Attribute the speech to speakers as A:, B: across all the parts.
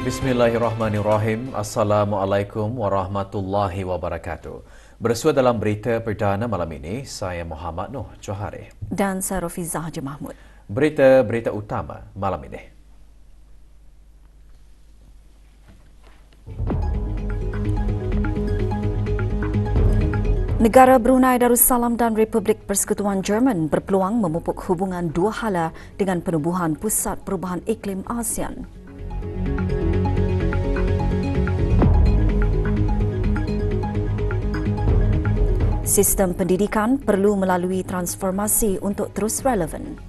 A: Bismillahirrahmanirrahim. Assalamualaikum warahmatullahi wabarakatuh. Bersua dalam berita perdana malam ini, saya Muhammad Noh Johari.
B: Dan saya Rafizah Haji Mahmud.
A: Berita utama malam ini.
B: Negara Brunei Darussalam dan Republik Persekutuan Jerman berpeluang memupuk hubungan dua hala dengan penubuhan Pusat Perubahan Iklim ASEAN. Sistem pendidikan perlu melalui transformasi untuk terus relevan.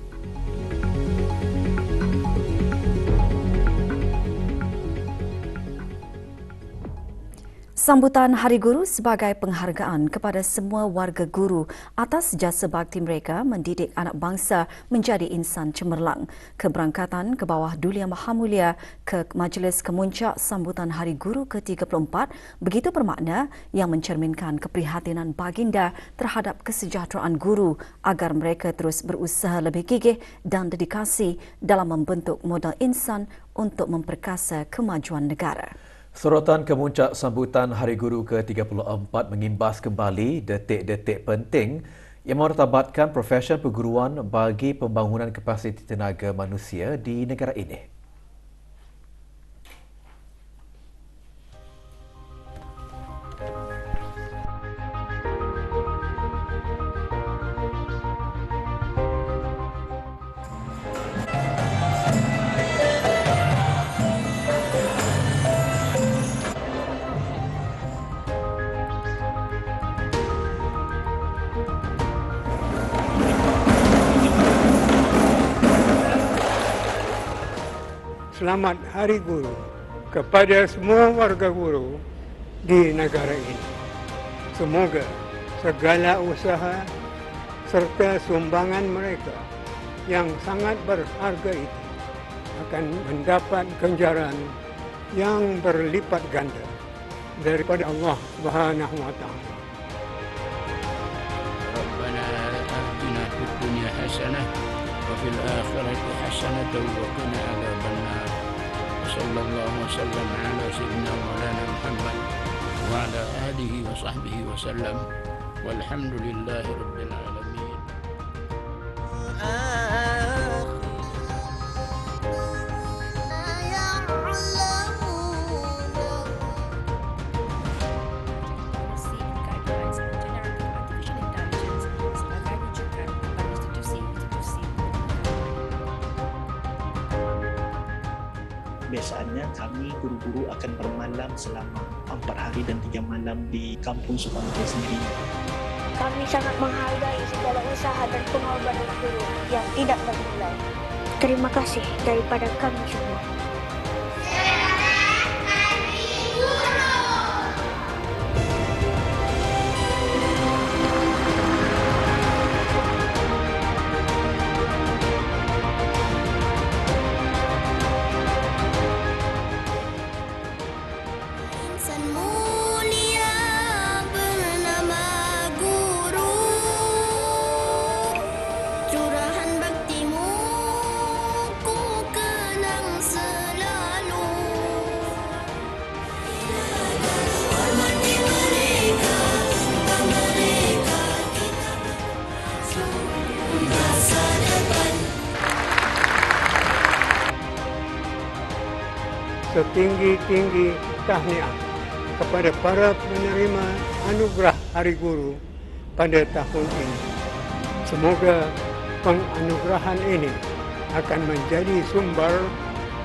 B: Sambutan Hari Guru sebagai penghargaan kepada semua warga guru atas jasa bakti mereka mendidik anak bangsa menjadi insan cemerlang. Keberangkatan ke bawah Dulia Maha Mulia ke Majlis Kemuncak Sambutan Hari Guru ke-34 begitu bermakna yang mencerminkan keprihatinan baginda terhadap kesejahteraan guru agar mereka terus berusaha lebih gigih dan dedikasi dalam membentuk modal insan untuk memperkasa kemajuan negara.
A: Sorotan kemuncak sambutan Hari Guru ke-34 mengimbas kembali detik-detik penting yang memartabatkan profesion perguruan bagi pembangunan kapasiti tenaga manusia di negara ini.
C: Selamat Hari Guru kepada semua warga guru di negara ini. Semoga segala usaha serta sumbangan mereka yang sangat berharga itu akan mendapat ganjaran yang berlipat ganda daripada Allah Subhanahu wa taala.
D: Rabbana atina fid dunya hasanah wa fil akhirati hasanah wa qina adzabannar. Sallallahu wasallam ala sayyidina Maulana Muhammad wa ala alihi wa sahbihi wasallam walhamdulillahi rabbil alamin.
E: Biasanya kami guru-guru akan bermalam selama 4 hari dan 3 malam di kampung Sukamata sendiri.
F: Kami sangat menghargai segala usaha dan pengorbanan guru yang tidak bernilai. Terima kasih daripada kami semua.
C: Setinggi-tinggi tahniah kepada para penerima anugerah Hari Guru pada tahun ini. Semoga penganugerahan ini akan menjadi sumber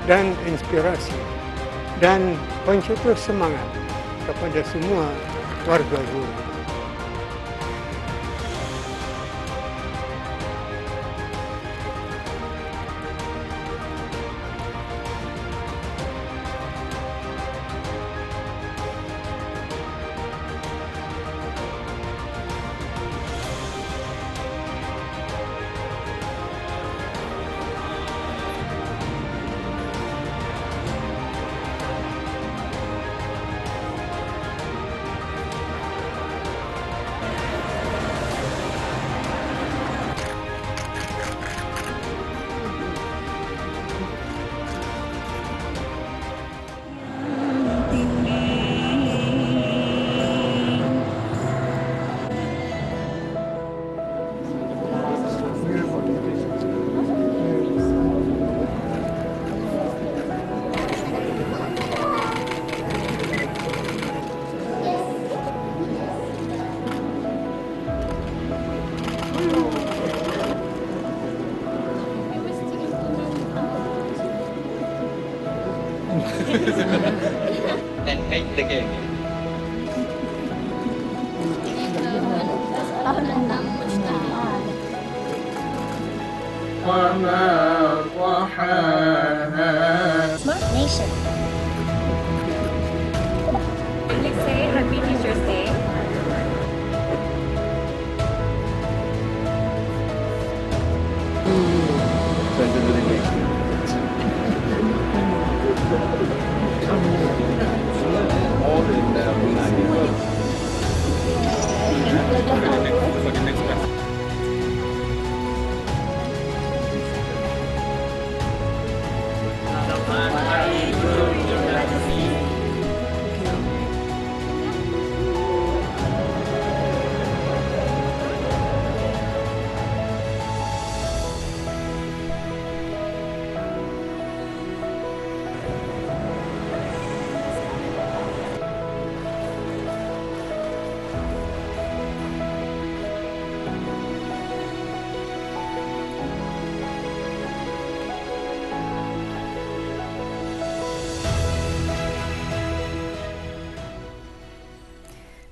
C: dan inspirasi dan pencetus semangat kepada semua warga guru.
G: And hate the game.
F: Smart Nation.
H: Let's say Happy Teacher's Day.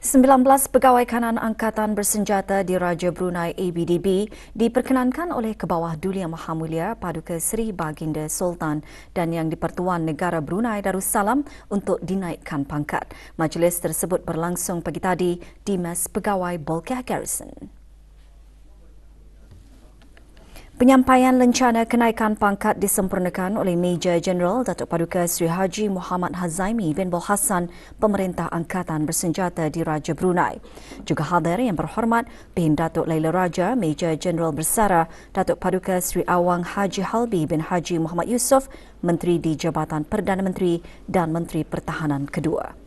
B: Sembilan belas pegawai kanan angkatan bersenjata di Raja Brunei ABDB diperkenankan oleh Kebawah Duli Yang Mahamulia Paduka Seri Baginda Sultan dan Yang di-Pertuan Negara Brunei Darussalam untuk dinaikkan pangkat. Majlis tersebut berlangsung pagi tadi di Mes Pegawai Bolkiah Garrison. Penyampaian lencana kenaikan pangkat disempurnakan oleh Major Jeneral Datuk Paduka Seri Haji Muhammad Hazaimi bin Bol Hassan, Pemerintah Angkatan Bersenjata di Raja Brunei. Juga hadir yang berhormat Bin Datuk Laila Raja, Major Jeneral Bersara Datuk Paduka Seri Awang Haji Halbi bin Haji Muhammad Yusof, Menteri di Jabatan Perdana Menteri dan Menteri Pertahanan kedua.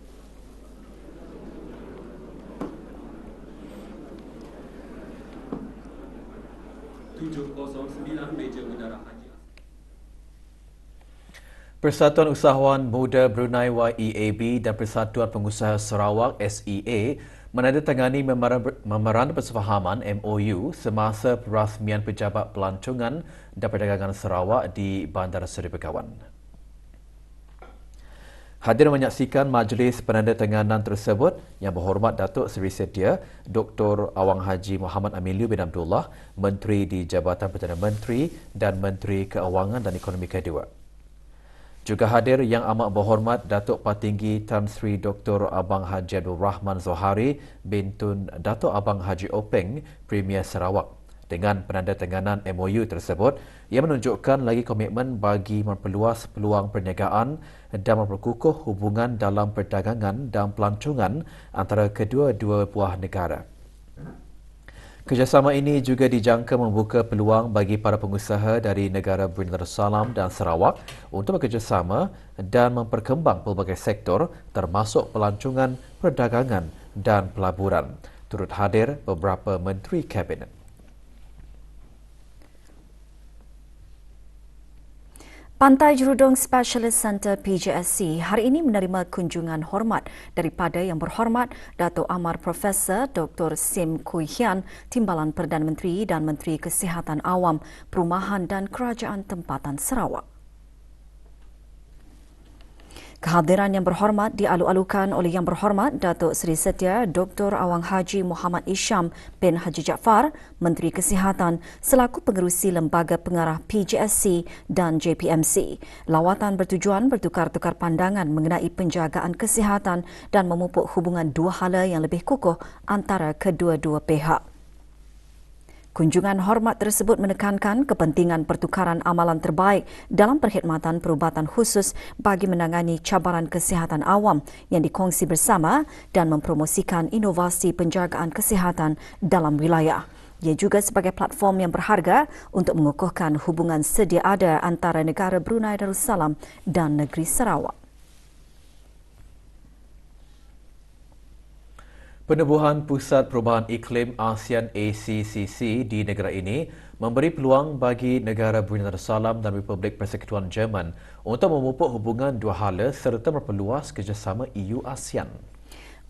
A: Persatuan Usahawan Muda Brunei YEAB dan Persatuan Pengusaha Sarawak SEA menandatangani Memorandum Persefahaman MOU semasa perasmian Pejabat Pelancongan dan Perdagangan Sarawak di Bandar Seri Begawan. Hadir menyaksikan majlis penandatanganan tersebut Yang Berhormat Datuk Seri Sedia Dr. Awang Haji Muhammad Amiliu bin Abdullah, Menteri di Jabatan Perdana Menteri dan Menteri Keuangan dan Ekonomi kedua. Juga hadir Yang Amat Berhormat Datuk Patinggi Tan Sri Dr. Abang Haji Abdul Rahman Zohari bin Tun Datuk Abang Haji Openg, Premier Sarawak. Dengan penandatanganan MOU tersebut, ia menunjukkan lagi komitmen bagi memperluas peluang perniagaan dan memperkukuh hubungan dalam perdagangan dan pelancongan antara kedua-dua buah negara. Kerjasama ini juga dijangka membuka peluang bagi para pengusaha dari negara Brunei Darussalam dan Sarawak untuk bekerjasama dan memperkembang pelbagai sektor termasuk pelancongan, perdagangan dan pelaburan. Turut hadir beberapa menteri kabinet.
B: Pantai Jurudong Specialist Centre PJSC hari ini menerima kunjungan hormat daripada Yang Berhormat Datuk Amar Profesor Dr. Sim Kui Hian, Timbalan Perdana Menteri dan Menteri Kesihatan Awam, Perumahan dan Kerajaan Tempatan Sarawak. Kehadiran Yang Berhormat dialu-alukan oleh Yang Berhormat Datuk Seri Setia Dr. Awang Haji Muhammad Isham bin Haji Jaafar, Menteri Kesihatan, selaku pengerusi Lembaga Pengarah PJSC dan JPMC. Lawatan bertujuan bertukar-tukar pandangan mengenai penjagaan kesihatan dan memupuk hubungan dua hala yang lebih kukuh antara kedua-dua pihak. Kunjungan hormat tersebut menekankan kepentingan pertukaran amalan terbaik dalam perkhidmatan perubatan khusus bagi menangani cabaran kesihatan awam yang dikongsi bersama dan mempromosikan inovasi penjagaan kesihatan dalam wilayah. Ia juga sebagai platform yang berharga untuk mengukuhkan hubungan sedia ada antara negara Brunei Darussalam dan negeri Sarawak.
A: Penubuhan Pusat Perubahan Iklim ASEAN ACCC di negara ini memberi peluang bagi negara Brunei Darussalam dan Republik Persekutuan Jerman untuk memupuk hubungan dua hala serta memperluas kerjasama EU-ASEAN.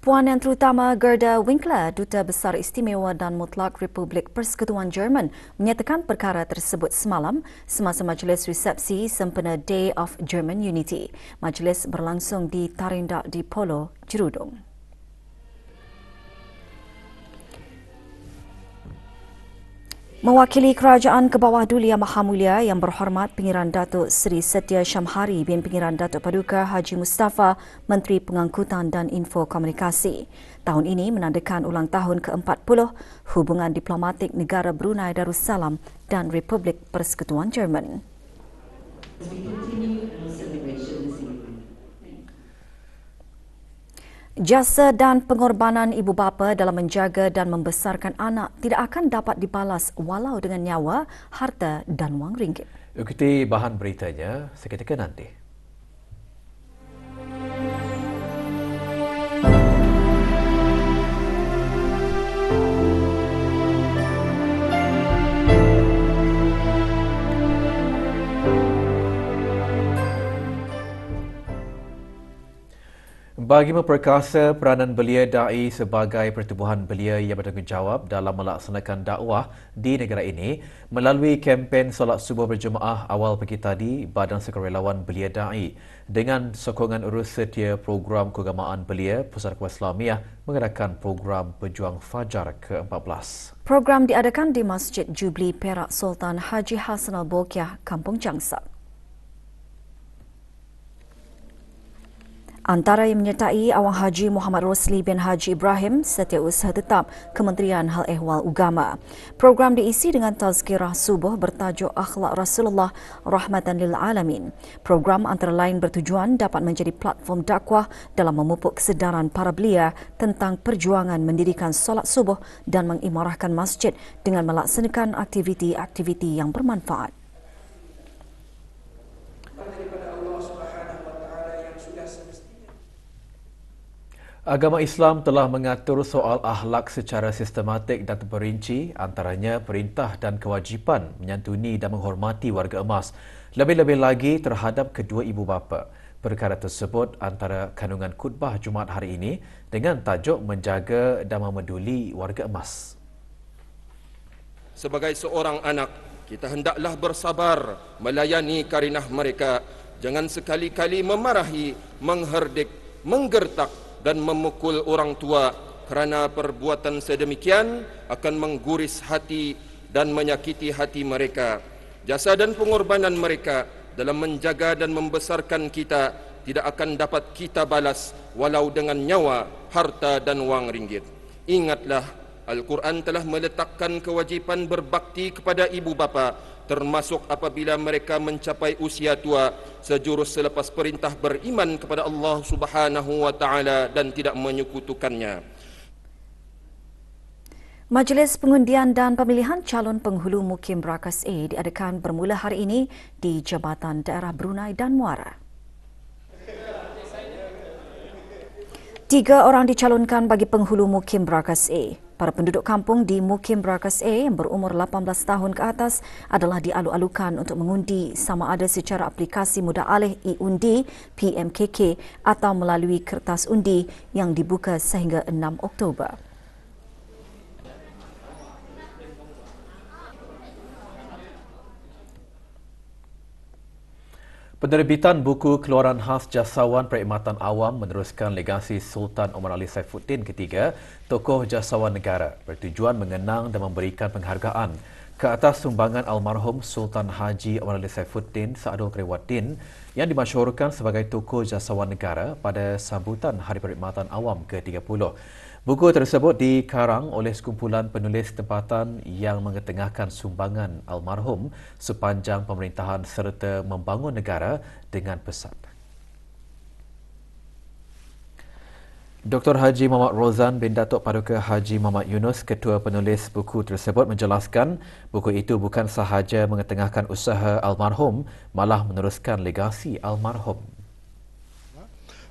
B: Puan Yang Terutama Gerda Winkler, Duta Besar Istimewa dan Mutlak Republik Persekutuan Jerman, menyatakan perkara tersebut semalam semasa majlis resepsi sempena Day of German Unity. Majlis berlangsung di Tarindak di Polo, Jerudong. Mewakili Kerajaan ke bawah Duli Yang Maha Mulia Yang Berhormat Pengiran Datuk Seri Setia Syamhari bin Pengiran Datuk Paduka Haji Mustafa, Menteri Pengangkutan dan Info Komunikasi. Tahun ini menandakan ulang tahun ke-40 hubungan diplomatik negara Brunei Darussalam dan Republik Persekutuan Jerman. Jasa dan pengorbanan ibu bapa dalam menjaga dan membesarkan anak tidak akan dapat dibalas walau dengan nyawa, harta dan wang ringgit.
A: Ikuti bahan beritanya seketika nanti. Bagi memperkasa peranan belia da'i sebagai pertubuhan belia yang bertanggungjawab dalam melaksanakan dakwah di negara ini, melalui kempen solat subuh berjemaah awal pagi tadi, Badan Sukarelawan Belia Da'i dengan sokongan urus setia program keagamaan belia Pusat Kuasa Islamiah mengadakan program Pejuang Fajar ke-14.
B: Program diadakan di Masjid Jubli Perak Sultan Haji Hassan Al-Bolkiah, Kampung Changsap. Antara yang menyertai Awang Haji Muhammad Rosli bin Haji Ibrahim, Setiausaha Tetap Kementerian Hal Ehwal Ugama. Program diisi dengan tazkirah subuh bertajuk Akhlak Rasulullah Rahmatan lil Alamin. Program antara lain bertujuan dapat menjadi platform dakwah dalam memupuk kesedaran para belia tentang perjuangan mendirikan solat subuh dan mengimarahkan masjid dengan melaksanakan aktiviti-aktiviti yang bermanfaat.
A: Agama Islam telah mengatur soal akhlak secara sistematik dan terperinci, antaranya perintah dan kewajipan menyantuni dan menghormati warga emas, lebih-lebih lagi terhadap kedua ibu bapa. Perkara tersebut antara kandungan khutbah Jumaat hari ini dengan tajuk menjaga dan memeduli warga emas.
G: Sebagai seorang anak, kita hendaklah bersabar melayani karinah mereka. Jangan sekali-kali memarahi, mengherdik, menggertak dan memukul orang tua, kerana perbuatan sedemikian akan mengguris hati dan menyakiti hati mereka. Jasa dan pengorbanan mereka dalam menjaga dan membesarkan kita tidak akan dapat kita balas walau dengan nyawa, harta dan wang ringgit. Ingatlah, Al-Quran telah meletakkan kewajipan berbakti kepada ibu bapa, termasuk apabila mereka mencapai usia tua, sejurus selepas perintah beriman kepada Allah Subhanahu wa taala dan tidak menyekutukannya.
B: Majlis pengundian dan pemilihan calon penghulu Mukim Brakas A diadakan bermula hari ini di Jabatan Daerah Brunei dan Muara. 3 orang dicalonkan bagi penghulu Mukim Brakas A. Para penduduk kampung di Mukim Brakas A yang berumur 18 tahun ke atas adalah dialu-alukan untuk mengundi sama ada secara aplikasi mudah alih e-undi PMKK atau melalui kertas undi yang dibuka sehingga 6 Oktober.
A: Penerbitan buku keluaran khas Jasawan Perkhidmatan Awam meneruskan legasi Sultan Omar Ali Saifuddin ketiga, tokoh jasawan negara, bertujuan mengenang dan memberikan penghargaan ke atas sumbangan almarhum Sultan Haji Omar Ali Saifuddin Saadul Kerewaddin yang dimasyhurkan sebagai tokoh jasawan negara pada sambutan Hari Perkhidmatan Awam ke-30. Buku tersebut dikarang oleh sekumpulan penulis tempatan yang mengetengahkan sumbangan almarhum sepanjang pemerintahan serta membangun negara dengan pesat. Dr. Haji Muhammad Rozan bin Datuk Paduka Haji Muhammad Yunus, ketua penulis buku tersebut, menjelaskan buku itu bukan sahaja mengetengahkan usaha almarhum, malah meneruskan legasi almarhum.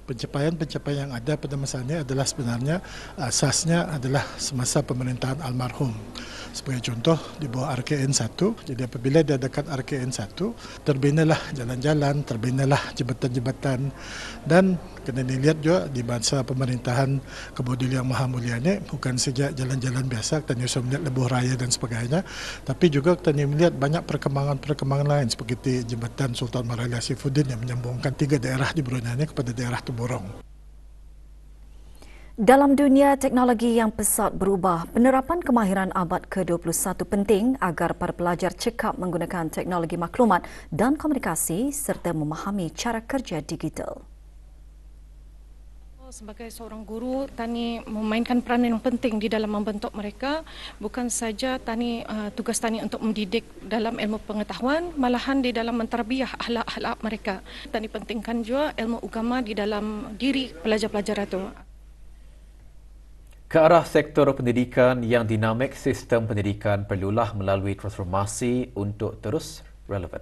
I: Pencapaian-pencapaian yang ada pada masa ini adalah sebenarnya asasnya adalah semasa pemerintahan almarhum. Sebagai contoh, di bawah RKN 1, jadi apabila dia dekat RKN 1, terbinalah jalan-jalan, terbinalah jembatan-jembatan, dan kena dilihat juga di masa pemerintahan Kebudil Yang Maha Mulia ini, bukan saja jalan-jalan biasa, kita bisa melihat lebuh raya dan sebagainya, tapi juga kita melihat banyak perkembangan-perkembangan lain, seperti jembatan Sultan Maria Saifuddin yang menyambungkan 3 daerah di Brunei ini kepada daerah Temburong.
B: Dalam dunia teknologi yang pesat berubah, penerapan kemahiran abad ke-21 penting agar para pelajar cekap menggunakan teknologi maklumat dan komunikasi serta memahami cara kerja digital.
J: Sebagai seorang guru, Tani memainkan peranan yang penting di dalam membentuk mereka. Bukan saja tugas Tani untuk mendidik dalam ilmu pengetahuan, malahan di dalam mentarbiah akhlak-akhlak mereka. Tani pentingkan juga ilmu agama di dalam diri pelajar-pelajar itu.
A: Ke arah sektor pendidikan yang dinamik, sistem pendidikan perlulah melalui transformasi untuk terus relevan.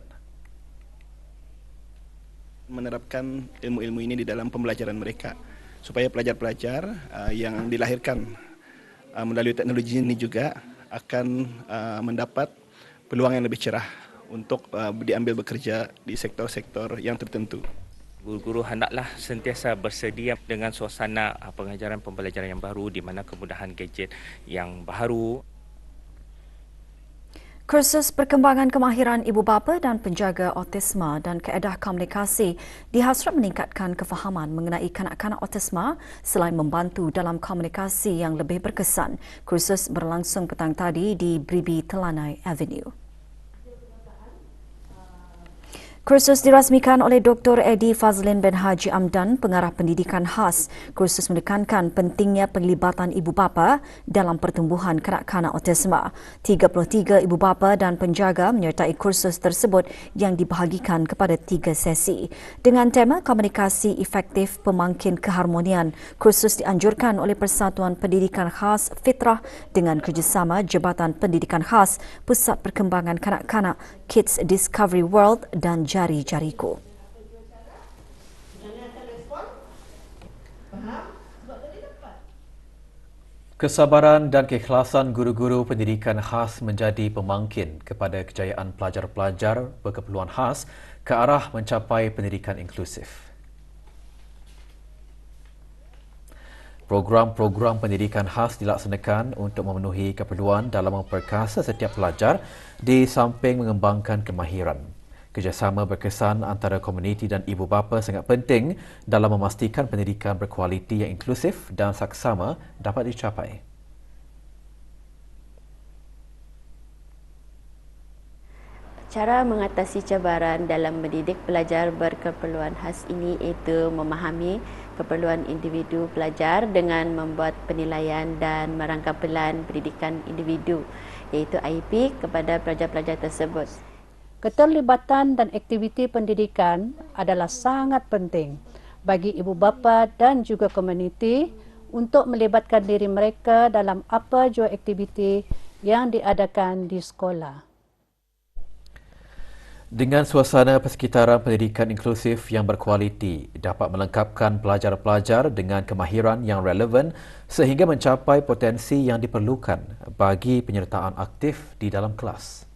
K: Menerapkan ilmu-ilmu ini di dalam pembelajaran mereka, supaya pelajar-pelajar yang dilahirkan melalui teknologi ini juga akan mendapat peluang yang lebih cerah untuk diambil bekerja di sektor-sektor yang tertentu.
L: Guru-guru hendaklah sentiasa bersedia dengan suasana pengajaran pembelajaran yang baru di mana kemudahan gadget yang baru.
B: Kursus perkembangan kemahiran ibu bapa dan penjaga autisma dan kaedah komunikasi dihasrat meningkatkan kefahaman mengenai kanak-kanak autisma selain membantu dalam komunikasi yang lebih berkesan. Kursus berlangsung petang tadi di Bribi Telanai Avenue. Kursus dirasmikan oleh Dr. Eddie Fazlin bin Haji Amdan, pengarah pendidikan khas. Kursus menekankan pentingnya penglibatan ibu bapa dalam pertumbuhan kanak-kanak autisma. 33 ibu bapa dan penjaga menyertai kursus tersebut yang dibahagikan kepada 3 sesi. Dengan tema komunikasi efektif pemangkin keharmonian, kursus dianjurkan oleh Persatuan Pendidikan Khas Fitrah dengan kerjasama Jabatan Pendidikan Khas, Pusat Perkembangan Kanak-kanak, Kids Discovery World dan Jari-Jariku.
A: Kesabaran dan keikhlasan guru-guru pendidikan khas menjadi pemangkin kepada kejayaan pelajar-pelajar berkeperluan khas ke arah mencapai pendidikan inklusif. Program-program pendidikan khas dilaksanakan untuk memenuhi keperluan dalam memperkasa setiap pelajar di samping mengembangkan kemahiran. Kerjasama berkesan antara komuniti dan ibu bapa sangat penting dalam memastikan pendidikan berkualiti yang inklusif dan saksama dapat dicapai.
M: Cara mengatasi cabaran dalam mendidik pelajar berkeperluan khas ini iaitu memahami keperluan individu pelajar dengan membuat penilaian dan merangka pelan pendidikan individu iaitu IEP kepada pelajar-pelajar tersebut.
N: Keterlibatan dan aktiviti pendidikan adalah sangat penting bagi ibu bapa dan juga komuniti untuk melibatkan diri mereka dalam apa jua aktiviti yang diadakan di sekolah.
A: Dengan suasana persekitaran pendidikan inklusif yang berkualiti dapat melengkapkan pelajar-pelajar dengan kemahiran yang relevan sehingga mencapai potensi yang diperlukan bagi penyertaan aktif di dalam kelas.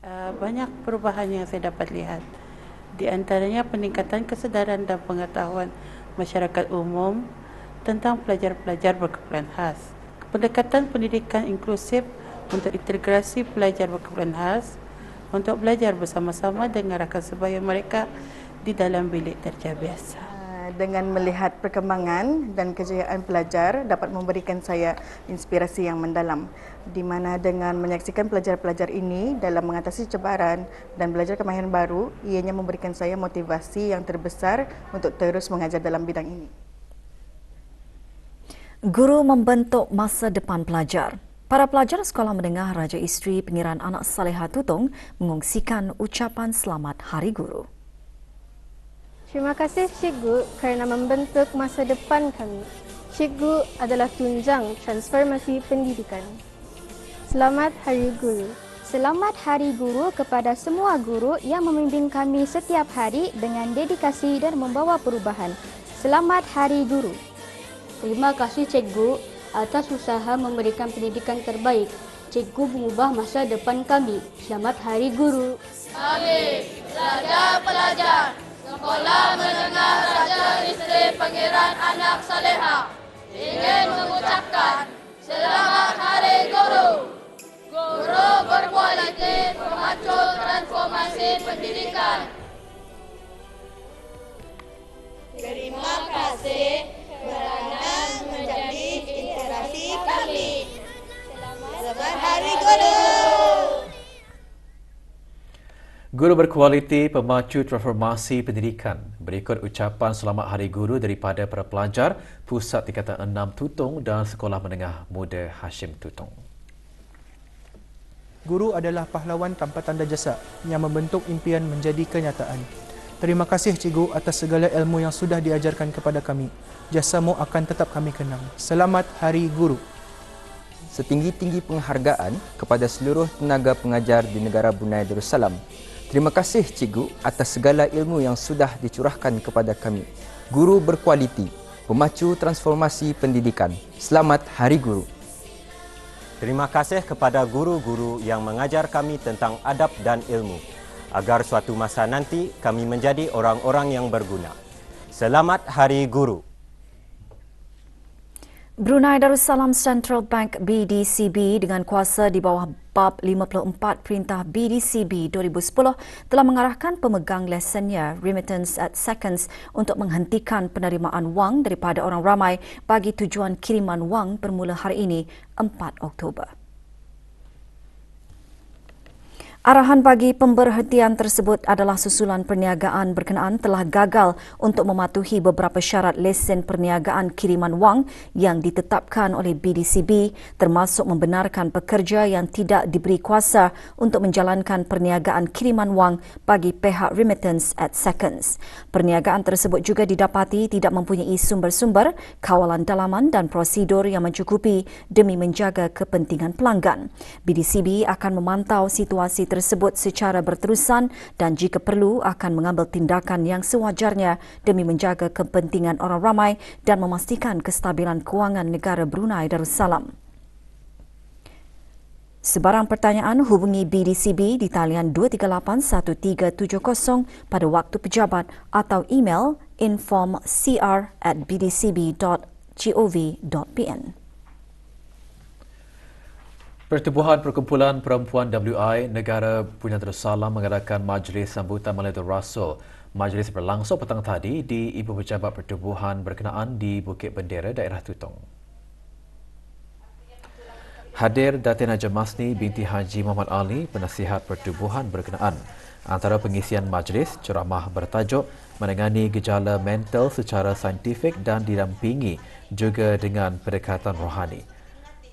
O: Banyak perubahan yang saya dapat lihat. Di antaranya peningkatan kesedaran dan pengetahuan masyarakat umum tentang pelajar-pelajar berkeperluan khas. Pendekatan pendidikan inklusif untuk integrasi pelajar berkeperluan khas untuk belajar bersama-sama dengan rakan sebaya mereka di dalam bilik darjah biasa.
P: Dengan melihat perkembangan dan kejayaan pelajar dapat memberikan saya inspirasi yang mendalam, di mana dengan menyaksikan pelajar-pelajar ini dalam mengatasi cabaran dan belajar kemahiran baru, ianya memberikan saya motivasi yang terbesar untuk terus mengajar dalam bidang ini.
B: Guru membentuk masa depan pelajar. Para pelajar Sekolah Menengah Raja Isteri Pengiran Anak Saleha Tutong mengungsikan ucapan selamat Hari Guru.
Q: Terima kasih Cikgu kerana membentuk masa depan kami. Cikgu adalah tunjang transformasi pendidikan. Selamat Hari Guru. Selamat Hari Guru kepada semua guru yang membimbing kami setiap hari dengan dedikasi dan membawa perubahan. Selamat Hari Guru.
R: Terima kasih Cikgu atas usaha memberikan pendidikan terbaik. Cikgu mengubah masa depan kami. Selamat Hari Guru.
S: Kami, pelajar-pelajar Sekolah Menengah Raja Isteri Pangeran Anak Saleha ingin mengucapkan Selamat Hari Guru. Guru berkualiti memacu transformasi pendidikan. Terima kasih kerana menjadi inspirasi kami. Selamat Hari Guru.
A: Guru berkualiti pemacu transformasi pendidikan. Berikut ucapan Selamat Hari Guru daripada para pelajar Pusat Tingkatan 6 Tutong dan Sekolah Menengah Muda Hashim Tutong.
T: Guru adalah pahlawan tanpa tanda jasa yang membentuk impian menjadi kenyataan. Terima kasih Cikgu atas segala ilmu yang sudah diajarkan kepada kami. Jasamu akan tetap kami kenang. Selamat Hari Guru.
U: Setinggi-tinggi penghargaan kepada seluruh tenaga pengajar di negara Brunei Darussalam. Terima kasih Cikgu atas segala ilmu yang sudah dicurahkan kepada kami. Guru berkualiti, pemacu transformasi pendidikan. Selamat Hari Guru.
V: Terima kasih kepada guru-guru yang mengajar kami tentang adab dan ilmu, agar suatu masa nanti kami menjadi orang-orang yang berguna. Selamat Hari Guru.
B: Brunei Darussalam Central Bank BDCB dengan kuasa di bawah Bab 54 Perintah BDCB 2010 telah mengarahkan pemegang lesennya Remittance at Seconds untuk menghentikan penerimaan wang daripada orang ramai bagi tujuan kiriman wang bermula hari ini 4 Oktober. Arahan bagi pemberhentian tersebut adalah susulan perniagaan berkenaan telah gagal untuk mematuhi beberapa syarat lesen perniagaan kiriman wang yang ditetapkan oleh BDCB, termasuk membenarkan pekerja yang tidak diberi kuasa untuk menjalankan perniagaan kiriman wang bagi pihak Remittance at Seconds. Perniagaan tersebut juga didapati tidak mempunyai sumber-sumber, kawalan dalaman dan prosedur yang mencukupi demi menjaga kepentingan pelanggan. BDCB akan memantau situasi tersebut secara berterusan dan jika perlu akan mengambil tindakan yang sewajarnya demi menjaga kepentingan orang ramai dan memastikan kestabilan kewangan negara Brunei Darussalam. Sebarang pertanyaan hubungi BDCB di talian 2381370 pada waktu pejabat atau email inform.cr@bdcb.gov.pn.
A: Pertubuhan Perkumpulan Perempuan WI Negara Brunei Darussalam mengadakan majlis sambutan Mailatul Rasul. Majlis berlangsung petang tadi di Ibu Pejabat Pertubuhan berkenaan di Bukit Bendera, daerah Tutong. Hadir Datin Haji Masni binti Haji Muhammad Ali, penasihat pertubuhan berkenaan. Antara pengisian majlis, ceramah bertajuk menangani gejala mental secara saintifik dan didampingi juga dengan pendekatan rohani.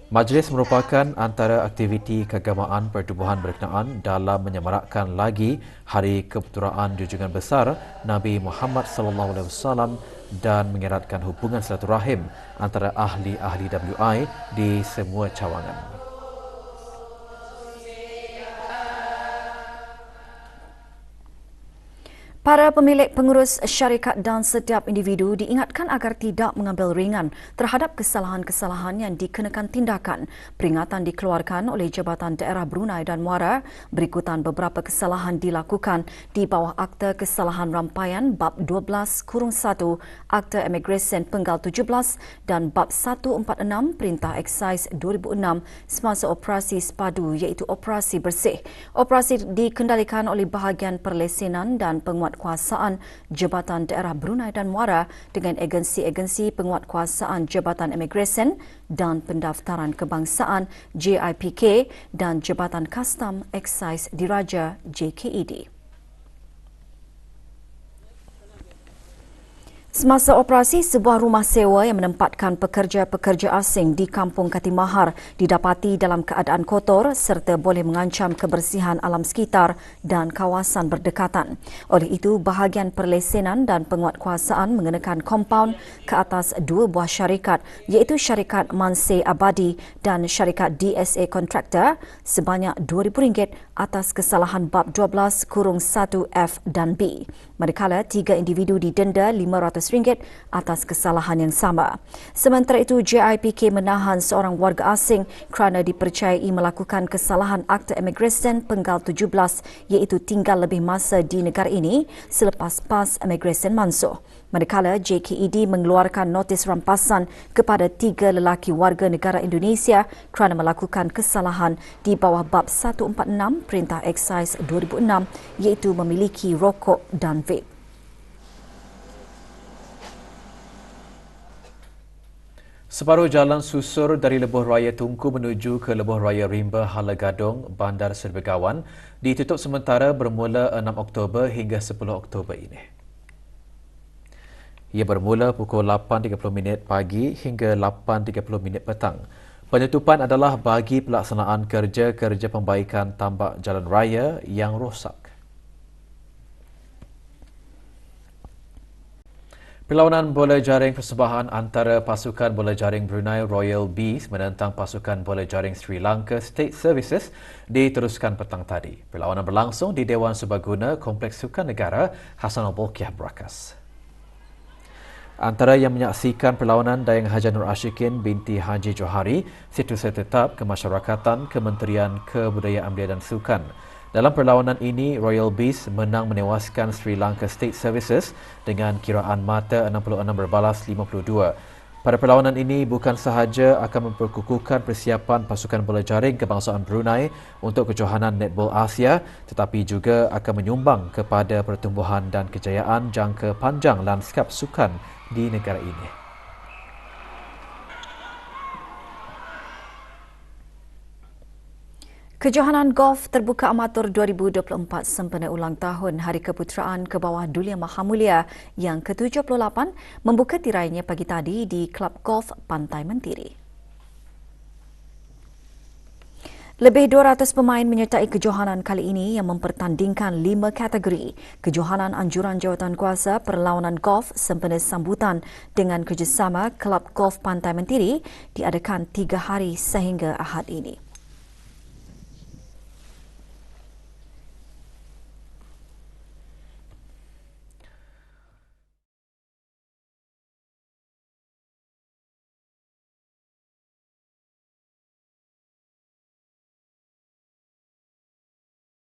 A: Majlis merupakan antara aktiviti keagamaan pertubuhan berkenaan dalam menyemarakkan lagi Hari Kepeteraan Junjungan Besar Nabi Muhammad SAW dan mengeratkan hubungan silaturahim antara ahli-ahli WI di semua cawangan.
B: Para pemilik pengurus syarikat dan setiap individu diingatkan agar tidak mengambil ringan terhadap kesalahan-kesalahan yang dikenakan tindakan. Peringatan dikeluarkan oleh Jabatan Daerah Brunei dan Muara berikutan beberapa kesalahan dilakukan di bawah Akta Kesalahan Rampaian Bab 12-1 Akta Imigresen Penggal 17 dan Bab 146 Perintah Eksais 2006 semasa operasi sepadu iaitu operasi bersih. Operasi dikendalikan oleh bahagian perlesenan dan penguatkuasaan Jabatan Daerah Brunei dan Muara dengan agensi-agensi penguatkuasaan Jabatan Imigresen dan Pendaftaran Kebangsaan JIPK dan Jabatan Kastam Eksais Diraja JKED. Semasa operasi, sebuah rumah sewa yang menempatkan pekerja-pekerja asing di Kampung Katimahar didapati dalam keadaan kotor serta boleh mengancam kebersihan alam sekitar dan kawasan berdekatan. Oleh itu, bahagian perlesenan dan penguatkuasaan mengenakan kompaun ke atas dua buah syarikat iaitu syarikat Manse Abadi dan syarikat DSA Contractor sebanyak RM2,000 atas kesalahan bab 12-1F dan B. Manakala 3 individu didenda RM500 atas kesalahan yang sama. Sementara itu, JIPK menahan seorang warga asing kerana dipercayai melakukan kesalahan Akta Imigresen Penggal 17 iaitu tinggal lebih masa di negara ini selepas PAS Imigresen mansuh. Manakala JKED mengeluarkan notis rampasan kepada 3 lelaki warga negara Indonesia kerana melakukan kesalahan di bawah bab 146 Perintah Eksais 2006 iaitu memiliki rokok dan vape.
A: Separuh jalan susur dari Lebuh Raya Tunku menuju ke Lebuh Raya Rimba Hala Gadong, Bandar Serba Gawan ditutup sementara bermula 6 Oktober hingga 10 Oktober ini. Ia bermula pukul 8.30 pagi hingga 8.30 petang. Penutupan adalah bagi pelaksanaan kerja-kerja pembaikan tambak jalan raya yang rosak. Perlawanan bola jaring persembahan antara pasukan bola jaring Brunei Royal Bees menentang pasukan bola jaring Sri Lanka State Services diteruskan petang tadi. Perlawanan berlangsung di Dewan Serbaguna Kompleks Sukan Negara Hassanal Bolkiah Brakas. Antara yang menyaksikan perlawanan Dayang Haja Nur Ashikin binti Haji Johari, Setiausaha Tetap Kemasyarakatan Kementerian Kebudayaan Belia dan Sukan. Dalam perlawanan ini, Royal Bees menang menewaskan Sri Lanka State Services dengan kiraan mata 66 berbalas 52. Pada perlawanan ini, bukan sahaja akan memperkukuhkan persiapan pasukan bola jaring kebangsaan Brunei untuk kejohanan Netball Asia, tetapi juga akan menyumbang kepada pertumbuhan dan kejayaan jangka panjang lanskap sukan di negara ini.
B: Kejohanan Golf Terbuka Amatur 2024 sempena ulang tahun Hari Keputeraan ke bawah Dulia Maha Mulia yang ke-78 membuka tirainya pagi tadi di Klub Golf Pantai Mentiri. Lebih 200 pemain menyertai kejohanan kali ini yang mempertandingkan 5 kategori. Kejohanan anjuran jawatankuasa perlawanan golf sempena sambutan dengan kerjasama Klub Golf Pantai Mentiri diadakan 3 hari sehingga Ahad ini.